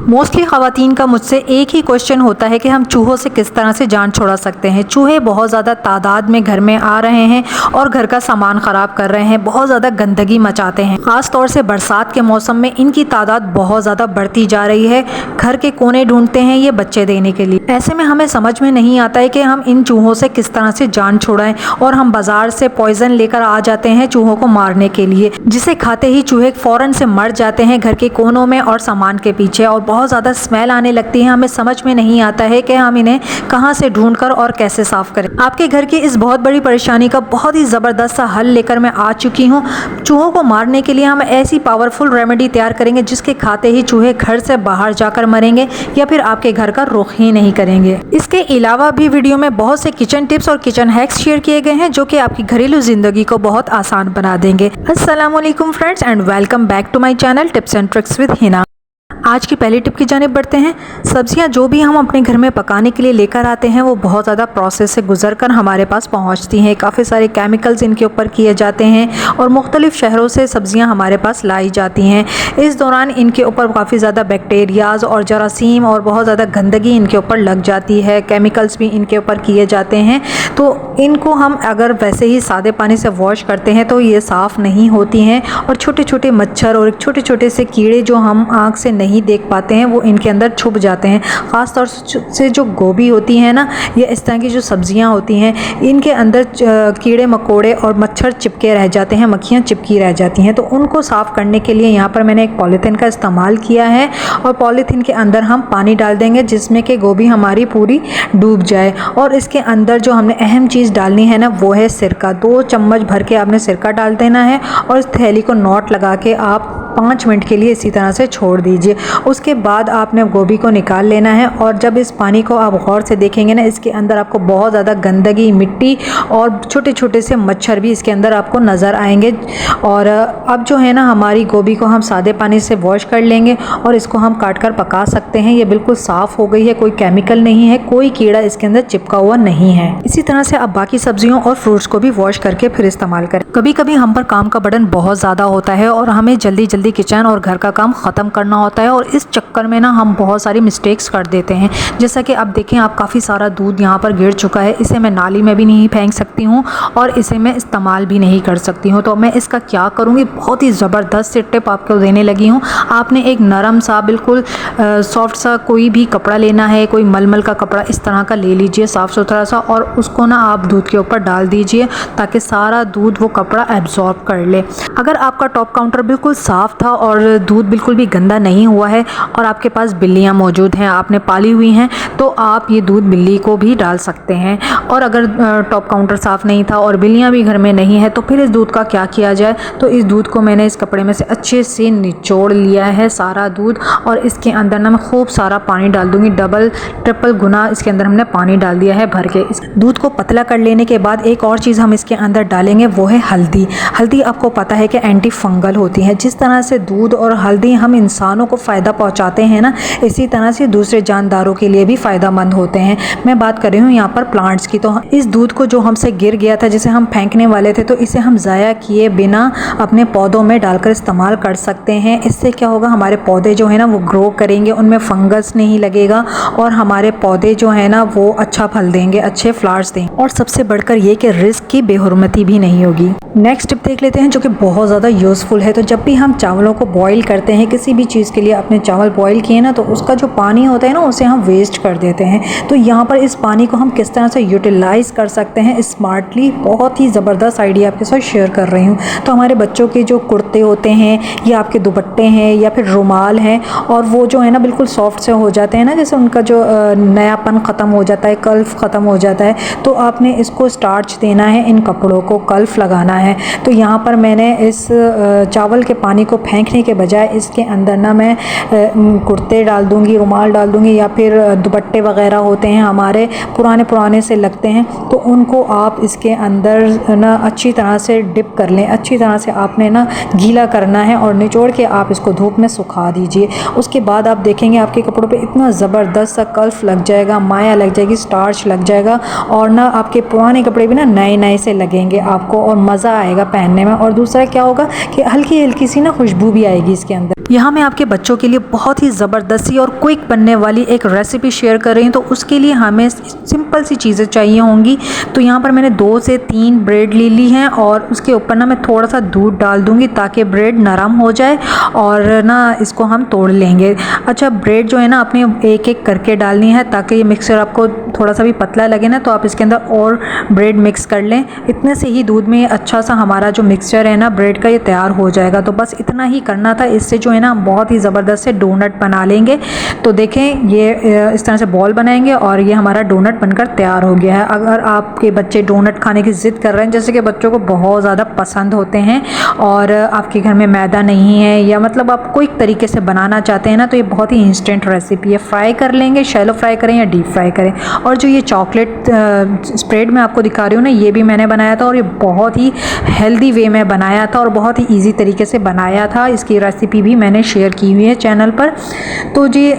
Mostly ख़वातीन का मुझसे एक ही क्वेश्चन होता है कि हम चूहों से किस तरह से जान छुड़ा सकते हैं। चूहे बहुत ज़्यादा तादाद में घर में आ रहे हैं और घर का सामान ख़राब कर रहे हैं, बहुत ज़्यादा गंदगी मचाते हैं। ख़ास तौर से बरसात के मौसम में इनकी तादाद बहुत ज़्यादा बढ़ती जा रही है। घर के कोने ढूंढते हैं ये बच्चे देने के लिए। ऐसे में हमें समझ में नहीं आता है कि हम इन चूहों से किस तरह से जान छुड़ाएं, और हम बाज़ार से पॉइज़न लेकर आ जाते हैं चूहों को मारने के लिए, जिसे खाते ही चूहे फ़ौरन से मर जाते हैं घर के कोनों में और सामान के पीछे, और बहुत ज़्यादा स्मेल आने लगती है। हमें समझ में नहीं आता है कि हम इन्हें कहां से ढूंढकर और कैसे साफ़ करें। आपके घर की इस बहुत बड़ी परेशानी का बहुत ही ज़बरदस्त सा हल लेकर मैं आ चुकी हूं। चूहों को मारने के लिए हम ऐसी पावरफुल रेमेडी तैयार करेंगे जिसके खाते ही चूहे घर से बाहर जाकर मरेंगे या फिर आपके घर का रुख ही नहीं करेंगे। इसके अलावा भी वीडियो में बहुत से किचन टिप्स और किचन हैक्स शेयर किए गए हैं जो कि आपकी घरेलू ज़िंदगी को बहुत आसान बना देंगे। अस्सलाम वालेकुम friends and welcome back to my channel tips and tricks with Hina. आज की पहली टिप की जानिब बढ़ते हैं। सब्जियां जो भी हम अपने घर में पकाने के लिए लेकर आते हैं वो बहुत ज़्यादा प्रोसेस से गुजरकर हमारे पास पहुंचती हैं। काफ़ी सारे केमिकल्स इनके ऊपर किए जाते हैं और मुख्तलिफ शहरों से सब्जियां हमारे पास लाई जाती हैं। इस दौरान इनके ऊपर काफ़ी ज़्यादा बैक्टीरियाज और जरासीम और बहुत ज़्यादा गंदगी इनके ऊपर लग जाती है। केमिकल्स भी इनके ऊपर किए जाते हैं, तो इनको हम अगर वैसे ही सादे पानी से वॉश करते हैं तो ये साफ़ नहीं होती हैं और छोटे छोटे मच्छर और छोटे छोटे से कीड़े जो हम आँख से नहीं देख पाते हैं वो इनके अंदर छुप जाते हैं। ख़ास तौर से जो गोभी होती है ना, या इस तरह की जो सब्जियां होती हैं, इनके अंदर कीड़े मकोड़े और मच्छर चिपके रह जाते हैं, मक्खियां चिपकी रह जाती हैं। तो उनको साफ़ करने के लिए यहाँ पर मैंने एक पॉलीथीन का इस्तेमाल किया है और पॉलीथीन के अंदर हम पानी डाल देंगे जिसमें कि गोभी हमारी पूरी डूब जाए। और इसके अंदर जो हमने अहम चीज़ डालनी है ना वो है सिरका। 2 चम्मच भर के आपने सिरका डाल देना है और इस थैली को नॉट लगा के आप 5 मिनट के लिए इसी तरह से छोड़ दीजिए। उसके बाद आपने गोभी को निकाल लेना है और जब इस पानी को आप गौर से देखेंगे ना, इसके अंदर आपको बहुत ज़्यादा गंदगी, मिट्टी और छोटे छोटे से मच्छर भी इसके अंदर आपको नज़र आएंगे। और अब जो है ना, हमारी गोभी को हम सादे पानी से वॉश कर लेंगे और इसको हम काट कर पका सकते हैं। ये बिल्कुल साफ़ हो गई है, कोई केमिकल नहीं है, कोई कीड़ा इसके अंदर चिपका हुआ नहीं है। इसी तरह से आप बाकी सब्जियों और फ्रूट्स को भी वॉश करके फिर इस्तेमाल करें। कभी कभी हम पर काम का बर्डन बहुत ज़्यादा होता है और हमें जल्दी जल्दी किचन और घर का काम ख़त्म करना होता है, और इस चक्कर में ना हम बहुत सारी मिस्टेक्स कर देते हैं। जैसा कि अब देखें, आप काफ़ी सारा दूध यहाँ पर गिर चुका है। इसे मैं नाली में भी नहीं फेंक सकती हूँ और इसे मैं इस्तेमाल भी नहीं कर सकती हूँ। तो मैं इसका क्या करूँगी, बहुत ही ज़बरदस्त से टिप आपको देने लगी हूँ। आपने एक नरम सा, बिल्कुल सॉफ्ट सा कोई भी कपड़ा लेना है, कोई मलमल का कपड़ा इस तरह का ले लीजिए, साफ़ सुथरा सा, और उसको ना आप दूध के ऊपर डाल दीजिए ताकि सारा दूध वो कपड़ा एब्जॉर्ब कर ले। अगर आपका टॉप काउंटर बिल्कुल साफ़ था और दूध बिल्कुल भी गंदा नहीं हुआ है और आपके पास बिल्लियां मौजूद हैं, आपने पाली हुई हैं, तो आप ये दूध बिल्ली को भी डाल सकते हैं। और अगर टॉप काउंटर साफ़ नहीं था और बिल्लियां भी घर में नहीं है तो फिर इस दूध का क्या किया जाए। तो इस दूध को मैंने इस कपड़े में से अच्छे से निचोड़ लिया है सारा दूध, और इसके अंदर ना मैं खूब सारा पानी डाल दूँगी। डबल ट्रिपल गुना इसके अंदर हमने पानी डाल दिया है भर के। इस दूध को पतला कर लेने के बाद एक और चीज़ हम इसके अंदर डालेंगे, वो है हल्दी। हल्दी आपको पता है कि एंटी फंगल होती है। जिस तरह से दूध और हल्दी हम इंसानों को फ़ायदा पहुंचाते हैं ना, इसी तरह से दूसरे जानदारों के लिए भी फ़ायदेमंद होते हैं। मैं बात कर रही हूँ यहाँ पर प्लांट्स की। तो इस दूध को जो हमसे गिर गया था, जिसे हम फेंकने वाले थे, तो इसे हम ज़ाया किए बिना अपने पौधों में डालकर इस्तेमाल कर सकते हैं। इससे क्या होगा, हमारे पौधे जो है ना वो ग्रो करेंगे, उनमें फंगस नहीं लगेगा और हमारे पौधे जो है ना वो अच्छा फल देंगे, अच्छे फ्लावर्स देंगे, और सबसे बढ़कर ये कि रिस्क की बेहुरमती भी नहीं होगी। नेक्स्ट टिप देख लेते हैं जो कि बहुत ज़्यादा यूज़फुल है। तो जब भी हम चावलों को बॉईल करते हैं, किसी भी चीज़ के लिए आपने चावल बॉईल किए ना, तो उसका जो पानी होता है ना उसे हम वेस्ट कर देते हैं। तो यहाँ पर इस पानी को हम किस तरह से यूटिलाइज़ कर सकते हैं स्मार्टली, बहुत ही ज़बरदस्त आइडिया आपके साथ शेयर कर रही हूँ। तो हमारे बच्चों के जो कुर्ते होते हैं या आपके दुपट्टे हैं या फिर रुमाल हैं, और वो जो है ना बिल्कुल सॉफ्ट से हो जाते हैं ना, जैसे उनका जो नयापन ख़त्म हो जाता है, कल्फ ख़त्म हो जाता है, तो आपने इसको स्टार्च देना है, इन कपड़ों को कल्फ लगाना है। तो यहाँ पर मैंने इस चावल के पानी को फेंकने के बजाय इसके अंदर ना मैं कुर्ते डाल दूँगी, रुमाल डाल दूँगी, या फिर दुपट्टे वगैरह होते हैं हमारे पुराने से लगते हैं, तो उनको आप इसके अंदर ना अच्छी तरह से डिप कर लें। अच्छी तरह से आपने ना गीला करना है और निचोड़ के आप इसको धूप में सुखा दीजिए। उसके बाद आप देखेंगे आपके कपड़ों पे इतना ज़बरदस्त सा कल्फ लग जाएगा, माया लग जाएगी, स्टार्च लग जाएगा, और ना आपके पुराने कपड़े भी ना नए से लगेंगे आपको और मज़ा आएगा पहनने में। और दूसरा क्या होगा कि हल्की हल्की सी ना खुशबू भी आएगी इसके अंदर। यहाँ मैं आपके बच्चों के लिए बहुत ही ज़बरदस्ती और क्विक बनने वाली एक रेसिपी शेयर कर रही हूँ। तो उसके लिए हमें सिंपल सी चीज़ें चाहिए होंगी। तो यहाँ पर मैंने 2 से 3 ब्रेड ले ली हैं और उसके ऊपर ना मैं थोड़ा सा दूध डाल दूँगी ताकि ब्रेड नरम हो जाए और ना इसको हम तोड़ लेंगे। अच्छा, ब्रेड जो है ना आपने एक एक करके डालनी है ताकि ये मिक्सचर आपको थोड़ा सा भी पतला लगे ना तो आप इसके अंदर और ब्रेड मिक्स कर लें। इतने से ही दूध में अच्छा सा हमारा जो मिक्सचर है ना ब्रेड का ये तैयार हो जाएगा। तो बस इतना ही करना था। इससे जो है ना बहुत ही ज़बरदस्त से डोनट बना लेंगे। तो देखें ये इस तरह से बॉल बनाएंगे और ये हमारा डोनट बनकर तैयार हो गया है। अगर आपके बच्चे डोनट खाने की ज़िद कर रहे हैं, जैसे कि बच्चों को बहुत ज़्यादा पसंद होते हैं और आपके घर में मैदा नहीं है या मतलब आप कोई तरीके से बनाना चाहते हैं ना, तो ये बहुत ही इंस्टेंट रेसिपी है। फ्राई कर लेंगे, शैलो फ्राई करें या डीप फ्राई करें। और जो ये चॉकलेट स्प्रेड मैं आपको दिखा रही हूँ ना, ये भी मैंने बनाया था और ये बहुत ही हेल्दी वे में बनाया था और बहुत ही ईजी तरीके से बनाया था। इसकी रेसिपी भी मैंने शेयर की हुई है चैनल पर। तो जी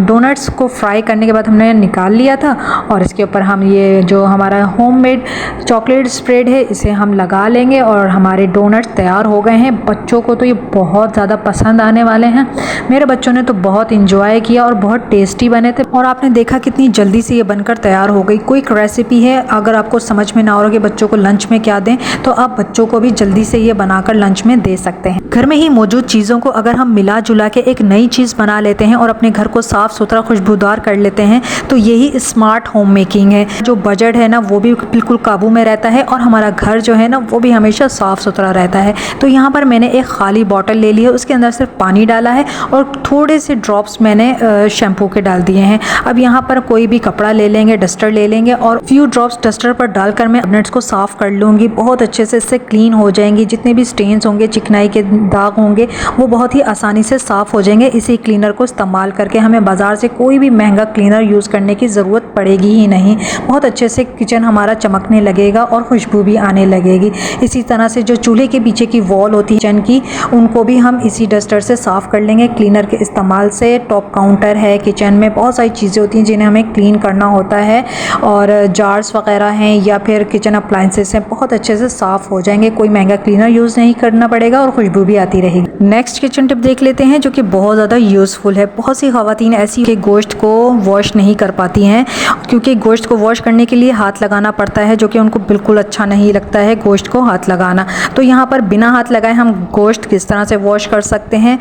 डोनट्स को फ्राई करने के बाद हमने निकाल लिया था और इसके ऊपर हम ये जो हमारा होममेड चॉकलेट स्प्रेड है इसे हम लगा लेंगे और हमारे डोनट्स तैयार हो गए हैं। बच्चों को तो ये बहुत ज़्यादा पसंद आने वाले हैं। मेरे बच्चों ने तो बहुत इंजॉय किया और बहुत टेस्टी बने थे। और आपने देखा कितनी जल्दी से ये बनकर तैयार हो गई। क्विक रेसिपी है। अगर आपको समझ में ना हो रहा कि बच्चों को लंच में क्या दें, तो आप बच्चों को भी जल्दी से ये बनाकर लंच में दे सकते हैं। घर में ही मौजूद चीज़ों को अगर हम मिला जुला के एक नई चीज़ बना लेते हैं और अपने घर को साफ़ सुथरा खुशबूदार कर लेते हैं, तो यही स्मार्ट होम मेकिंग है। जो बजट है ना वो भी बिल्कुल काबू में रहता है और हमारा घर जो है ना वो भी हमेशा साफ़ सुथरा रहता है। तो यहाँ पर मैंने एक खाली बॉटल ले ली है, उसके अंदर सिर्फ पानी डाला है और थोड़े से ड्रॉप्स मैंने शैम्पू के डाल दिए हैं। अब यहाँ पर कोई भी कपड़ा ले लेंगे, डस्टर ले लेंगे और फ्यू ड्रॉप्स डस्टर पर डालकर मैं कैबिनेट्स को साफ़ कर लूँगी। बहुत अच्छे से इससे क्लीन हो जाएंगी। जितने भी स्टेन्स होंगे, चिकनाई के दाग होंगे, वो बहुत ही आसानी से साफ़ हो जाएंगे। इसी क्लीनर को इस्तेमाल करके हमें बाज़ार से कोई भी महंगा क्लीनर यूज़ करने की ज़रूरत पड़ेगी ही नहीं। बहुत अच्छे से किचन हमारा चमकने लगेगा और खुशबू भी आने लगेगी। इसी तरह से जो चूल्हे के पीछे की वॉल होती है किचन की, उनको भी हम इसी डस्टर से साफ़ कर लेंगे क्लीनर के इस्तेमाल से। टॉप काउंटर है, किचन में बहुत सारी चीज़ें होती हैं जिन्हें हमें क्लीन करना होता है और जार्स वगैरह हैं या फिर किचन अप्लाइंसेस हैं, बहुत अच्छे से साफ़ हो जाएंगे। कोई महंगा क्लीनर यूज़ नहीं करना पड़ेगा और खुशबू भी आती रहेगी। नेक्स्ट किचन टिप देख लेते हैं जो कि बहुत ज़्यादा यूज़फुल है। बहुत सी ख़वातीन ऐसी कि गोश्त को वॉश नहीं कर पाती हैं, क्योंकि गोश्त को वॉश करने के लिए हाथ लगाना पड़ता है, जो कि उनको बिल्कुल अच्छा नहीं लगता है गोश्त को हाथ लगाना। तो यहाँ पर बिना हाथ लगाए हम गोश्त किस तरह से वॉश कर सकते हैं।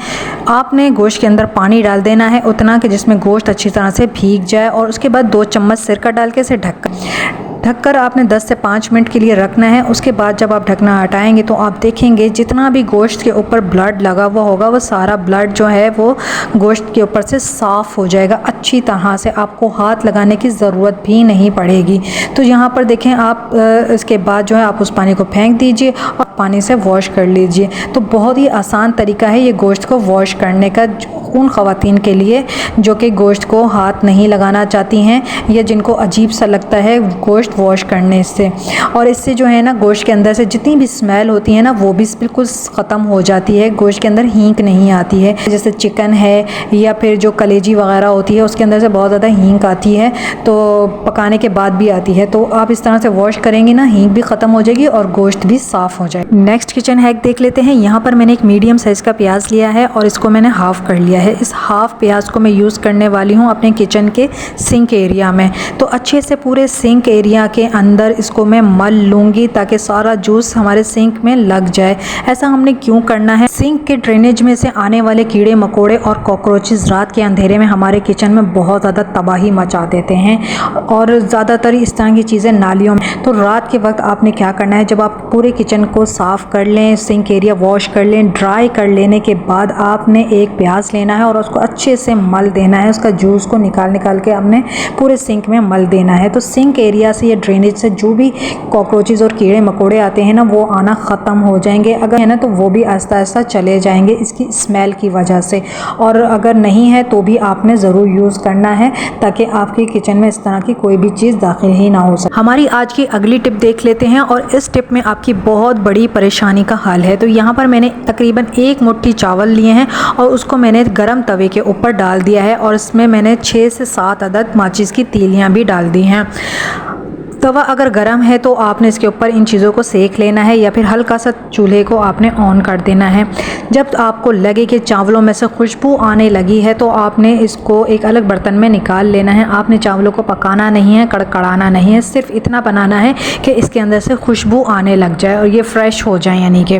आपने गोश्त के अंदर पानी डाल देना है उतना कि जिसमें गोश्त अच्छी तरह से भीग जाए और उसके बाद 2 चम्मच सिरका डाल के इसे ढककर आपने 10 से 5 मिनट के लिए रखना है। उसके बाद जब आप ढकना हटाएंगे तो आप देखेंगे जितना भी गोश्त के ऊपर ब्लड लगा हुआ होगा वो सारा ब्लड जो है वो गोश्त के ऊपर से साफ़ हो जाएगा अच्छी तरह से। आपको हाथ लगाने की ज़रूरत भी नहीं पड़ेगी। तो यहाँ पर देखें आप इसके बाद जो है आप उस पानी को फेंक दीजिए और पानी से वॉश कर लीजिए। तो बहुत ही आसान तरीका है ये गोश्त को वॉश करने का उन ख़वातीन के लिए जो कि गोश्त को हाथ नहीं लगाना चाहती हैं या जिनको अजीब सा लगता है गोश्त वॉश करने से। और इससे जो है ना गोश्त के अंदर से जितनी भी स्मेल होती है ना वो भी बिल्कुल ख़त्म हो जाती है। गोश्त के अंदर हींग नहीं आती है। जैसे चिकन है या फिर जो कलेजी वगैरह होती है उसके अंदर से बहुत ज़्यादा हींग आती है, तो पकाने के बाद भी आती है। तो आप इस तरह से वॉश करेंगे ना, हींग भी ख़त्म हो जाएगी और गोश्त भी साफ़ हो जाएगा। नेक्स्ट किचन हैक देख लेते हैं। यहाँ पर मैंने एक मीडियम साइज़ का प्याज लिया है और इसको मैंने हाफ़ कर लिया है। इस हाफ़ प्याज को मैं यूज़ करने वाली हूँ अपने किचन के सिंक एरिया में। तो अच्छे से पूरे सिंक एरिया के अंदर इसको मैं मल लूँगी ताकि सारा जूस हमारे सिंक में लग जाए। ऐसा हमने क्यों करना है, सिंक के ड्रेनेज में से आने वाले कीड़े मकोड़े और कॉकरोचेस रात के अंधेरे में हमारे किचन में बहुत ज़्यादा तबाही मचा देते हैं और ज़्यादातर इस तरह की चीज़ें नालियों में। तो रात के वक्त आपने क्या करना है, जब आप पूरे किचन को साफ़ कर लें, सिंक एरिया वॉश कर लें, ड्राई कर लेने के बाद आपने एक प्याज लेना है और उसको अच्छे से मल देना है। उसका जूस को निकाल के आपने पूरे सिंक में मल देना है। तो सिंक एरिया से या ड्रेनेज से जो भी कॉकरोचेस और कीड़े मकोड़े आते हैं ना वो आना ख़त्म हो जाएंगे। अगर है ना तो वो भी आहिस्ता आहिस्ता चले जाएंगे इसकी स्मेल की वजह से। और अगर नहीं है तो भी आपने ज़रूर यूज़ करना है ताकि आपके किचन में इस तरह की कोई भी चीज़ दाखिल ही ना हो सके। हमारी आज की अगली टिप देख लेते हैं और इस टिप में आपकी बहुत बड़ी परेशानी का हल है। तो यहाँ पर मैंने तकरीबन 1 मुट्ठी चावल लिए हैं और उसको मैंने गर्म तवे के ऊपर डाल दिया है और इसमें मैंने 6 से 7 अदद माचिस की तीलियाँ भी डाल दी हैं। तवा अगर गर्म है तो आपने इसके ऊपर इन चीज़ों को सेक लेना है या फिर हल्का सा चूल्हे को आपने ऑन कर देना है। जब आपको लगे कि चावलों में से खुशबू आने लगी है तो आपने इसको एक अलग बर्तन में निकाल लेना है। आपने चावलों को पकाना नहीं है, कड़कड़ाना नहीं है, सिर्फ इतना बनाना है कि इसके अंदर से खुशबू आने लग जाए और ये फ्रेश हो जाए यानी कि।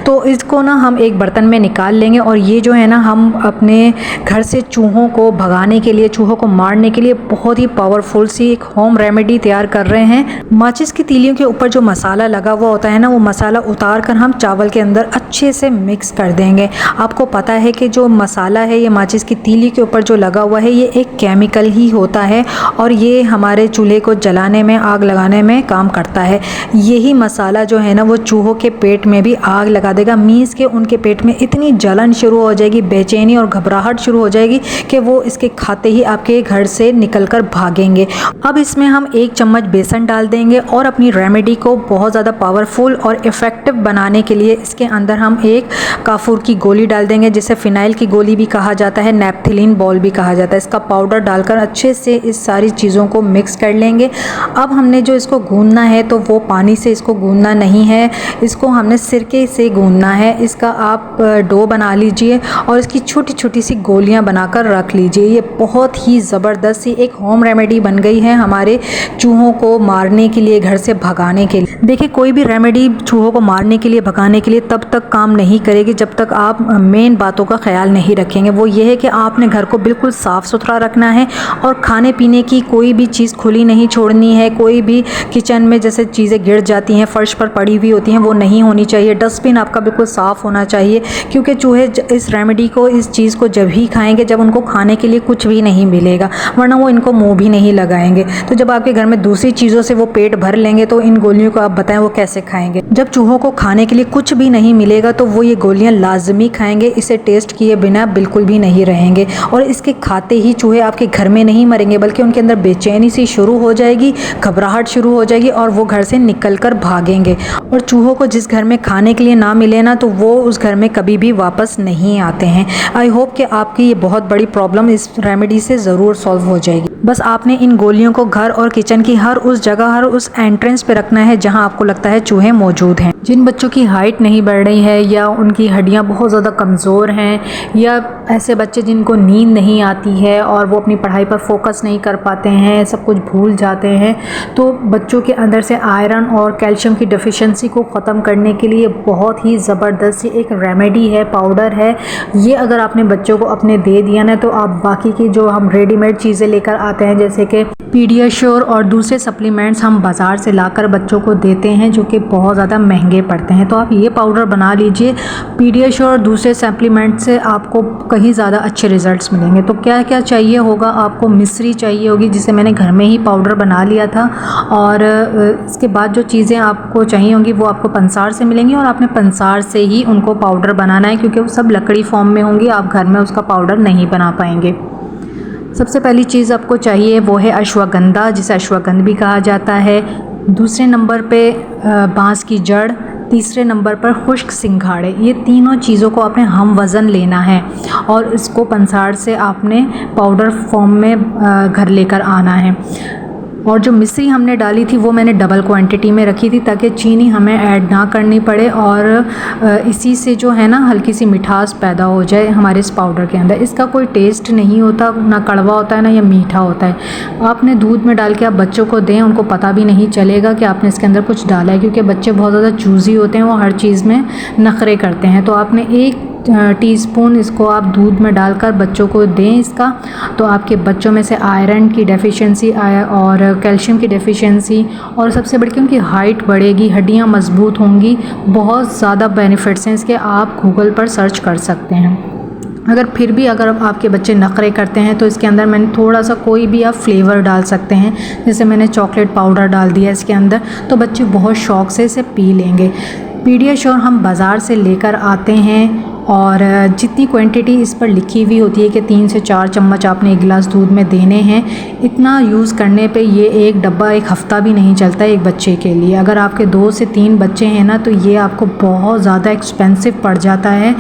तो इसको ना हम एक बर्तन में निकाल लेंगे और ये जो है ना हम अपने घर से चूहों को भगाने के लिए, चूहों को मारने के लिए बहुत ही पावरफुल सी एक होम रेमेडी तैयार कर रहे हैं। माचिस की तीलियों के ऊपर जो मसाला लगा हुआ होता है ना, वो मसाला उतार कर हम चावल के अंदर अच्छे से मिक्स कर देंगे। आपको पता है कि जो मसाला है ये माचिस की तीली के ऊपर जो लगा हुआ है ये एक केमिकल ही होता है और ये हमारे चूल्हे को जलाने में, आग लगाने में काम करता है। यही मसाला जो है ना वो चूहों के पेट में भी आग लगा देगा। मीन्स के उनके पेट में इतनी जलन शुरू हो जाएगी, बेचैनी और घबराहट शुरू हो जाएगी कि वो इसके खाते ही आपके घर से निकल कर भागेंगे। अब इसमें हम 1 चम्मच बेसन डाल देंगे और अपनी रेमेडी को बहुत ज़्यादा पावरफुल और इफ़ेक्टिव बनाने के लिए इसके अंदर हम एक काफूर की गोली डाल देंगे, जिसे फ़िनाइल की गोली भी कहा जाता है, नेपथिलीन बॉल भी कहा जाता है। इसका पाउडर डालकर अच्छे से इस सारी चीज़ों को मिक्स कर लेंगे। अब हमने जो इसको गूंदना है तो वो पानी से इसको गूंदना नहीं है, इसको हमने सिरके से गूंदना है। इसका आप डो बना लीजिए और इसकी छोटी छोटी सी गोलियाँ बनाकर रख लीजिए। ये बहुत ही ज़बरदस्त सी एक होम रेमेडी बन गई है हमारे चूहों को मारने के लिए, घर से भगाने के लिए। देखिए कोई भी रेमेडी चूहों को मारने के लिए, भगाने के लिए तब तक काम नहीं करेगी जब तक आप मेन बातों का ख्याल नहीं रखेंगे। वो ये है कि आपने घर को बिल्कुल साफ़ सुथरा रखना है और खाने पीने की कोई भी चीज़ खुली नहीं छोड़नी है। कोई भी किचन में जैसे चीज़ें गिर जाती हैं, फर्श पर पड़ी हुई होती हैं, वो नहीं होनी चाहिए। डस्टबिन आपका बिल्कुल साफ़ होना चाहिए, क्योंकि चूहे इस रेमेडी को, इस चीज़ को जब ही खाएंगे जब उनको खाने के लिए कुछ भी नहीं मिलेगा, वरना वो इनको मुँह भी नहीं लगाएंगे। तो जब आपके घर में दूसरी चीज़ों से वो पेट भर लेंगे तो इन गोलियों को आप बताएं वो कैसे खाएंगे। जब चूहों को खाने के लिए कुछ भी नहीं मिलेगा तो वो ये गोलियां लाजमी खाएंगे, इसे टेस्ट किए बिना बिल्कुल भी नहीं रहेंगे। और इसके खाते ही चूहे आपके घर में नहीं मरेंगे, बल्कि उनके अंदर बेचैनी सी शुरू हो जाएगी, घबराहट शुरू हो जाएगी और वो घर से निकल कर भागेंगे। और चूहों को जिस घर में खाने के लिए ना मिले ना तो वो उस घर में कभी भी वापस नहीं आते हैं। आई होप कि आपकी ये बहुत बड़ी प्रॉब्लम इस रेमेडी से ज़रूर सॉल्व हो जाएगी। बस आपने इन गोलियों को घर और किचन की हर उस जगह, हर उस एंट्रेंस पे रखना है जहां आपको लगता है चूहे मौजूद हैं। जिन बच्चों की हाइट नहीं बढ़ रही है या उनकी हड्डियां बहुत ज़्यादा कमज़ोर हैं, या ऐसे बच्चे जिनको नींद नहीं आती है और वो अपनी पढ़ाई पर फोकस नहीं कर पाते हैं, सब कुछ भूल जाते हैं, तो बच्चों के अंदर से आयरन और कैल्शियम की डेफिशिएंसी को ख़त्म करने के लिए बहुत ही ज़बरदस्त सी एक रेमेडी है, पाउडर है। ये अगर आपने बच्चों को अपने दे दिया ना तो आप बाकी की जो हम रेडीमेड चीज़ें लेकर आते हैं जैसे कि पीडियाश्योर और दूसरे सप्लीमेंट्स हम बाज़ार से लाकर बच्चों को देते हैं जो कि बहुत ज़्यादा महंगे पड़ते हैं, तो आप ये पाउडर बना लीजिए। पीडियाश्योर और दूसरे सप्लीमेंट से आपको कहीं ज़्यादा अच्छे रिजल्ट्स मिलेंगे। तो क्या क्या चाहिए होगा, आपको मिश्री चाहिए होगी जिसे मैंने घर में ही पाउडर बना लिया था, और इसके बाद जो चीज़ें आपको चाहिए होंगी वो आपको पंसार से मिलेंगी और आपने पंसार से ही उनको पाउडर बनाना है, क्योंकि वो सब लकड़ी फॉर्म में होंगी, आप घर में उसका पाउडर नहीं बना पाएंगे। सबसे पहली चीज़ आपको चाहिए वो है अश्वगंधा, जिसे अश्वगंध भी कहा जाता है। दूसरे नंबर पे बांस की जड़, तीसरे नंबर पर खुश्क सिंघाड़े। ये तीनों चीज़ों को आपने हम वज़न लेना है और इसको पंसार से आपने पाउडर फॉर्म में घर लेकर आना है। और जो मिश्री हमने डाली थी वो मैंने डबल क्वांटिटी में रखी थी ताकि चीनी हमें ऐड ना करनी पड़े और इसी से जो है ना हल्की सी मिठास पैदा हो जाए हमारे इस पाउडर के अंदर। इसका कोई टेस्ट नहीं होता, ना कड़वा होता है ना या मीठा होता है। आपने दूध में डाल के आप बच्चों को दें, उनको पता भी नहीं चलेगा कि आपने इसके अंदर कुछ डाला है, क्योंकि बच्चे बहुत ज़्यादा चूज़ी होते हैं, वो हर चीज़ में नखरे करते हैं। तो आपने 1 टीस्पून इसको आप दूध में डालकर बच्चों को दें इसका, तो आपके बच्चों में से आयरन की डेफिशिएंसी और कैल्शियम की डेफिशिएंसी और सबसे बढ़ के उनकी हाइट बढ़ेगी, हड्डियां मजबूत होंगी। बहुत ज़्यादा बेनिफिट्स हैं इसके, आप गूगल पर सर्च कर सकते हैं। अगर फिर भी अगर आपके बच्चे नखरे करते हैं तो इसके अंदर मैंने थोड़ा सा कोई भी आप फ्लेवर डाल सकते हैं, जैसे मैंने चॉकलेट पाउडर डाल दिया इसके अंदर, तो बच्चे बहुत शौक़ से इसे पी लेंगे। पीडियाश्योर हम बाज़ार से लेकर आते हैं और जितनी क्वांटिटी इस पर लिखी हुई होती है कि 3 से 4 चम्मच आपने 1 गिलास दूध में देने हैं, इतना यूज़ करने पे ये एक डब्बा 1 हफ़्ता भी नहीं चलता है एक बच्चे के लिए। अगर आपके 2 से 3 बच्चे हैं ना तो ये आपको बहुत ज़्यादा एक्सपेंसिव पड़ जाता है,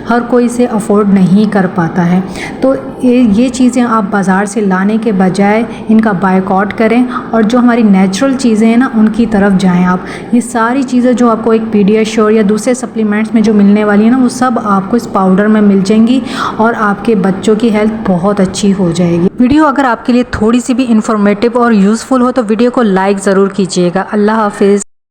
हर कोई इसे अफोर्ड नहीं कर पाता है। तो ये चीज़ें आप बाज़ार से लाने के बजाय इनका बायकॉट करें और जो हमारी नेचुरल चीज़ें हैं ना उनकी तरफ जाएं आप। ये सारी चीज़ें जो आपको एक पीडियाश्योर या दूसरे सप्लीमेंट्स में जो मिलने वाली है ना, वो सब आपको इस पाउडर में मिल जाएंगी और आपके बच्चों की हेल्थ बहुत अच्छी हो जाएगी। वीडियो अगर आपके लिए थोड़ी सी भी इंफॉर्मेटिव और यूज़फुल हो तो वीडियो को लाइक ज़रूर कीजिएगा। अल्लाह हाफिज़।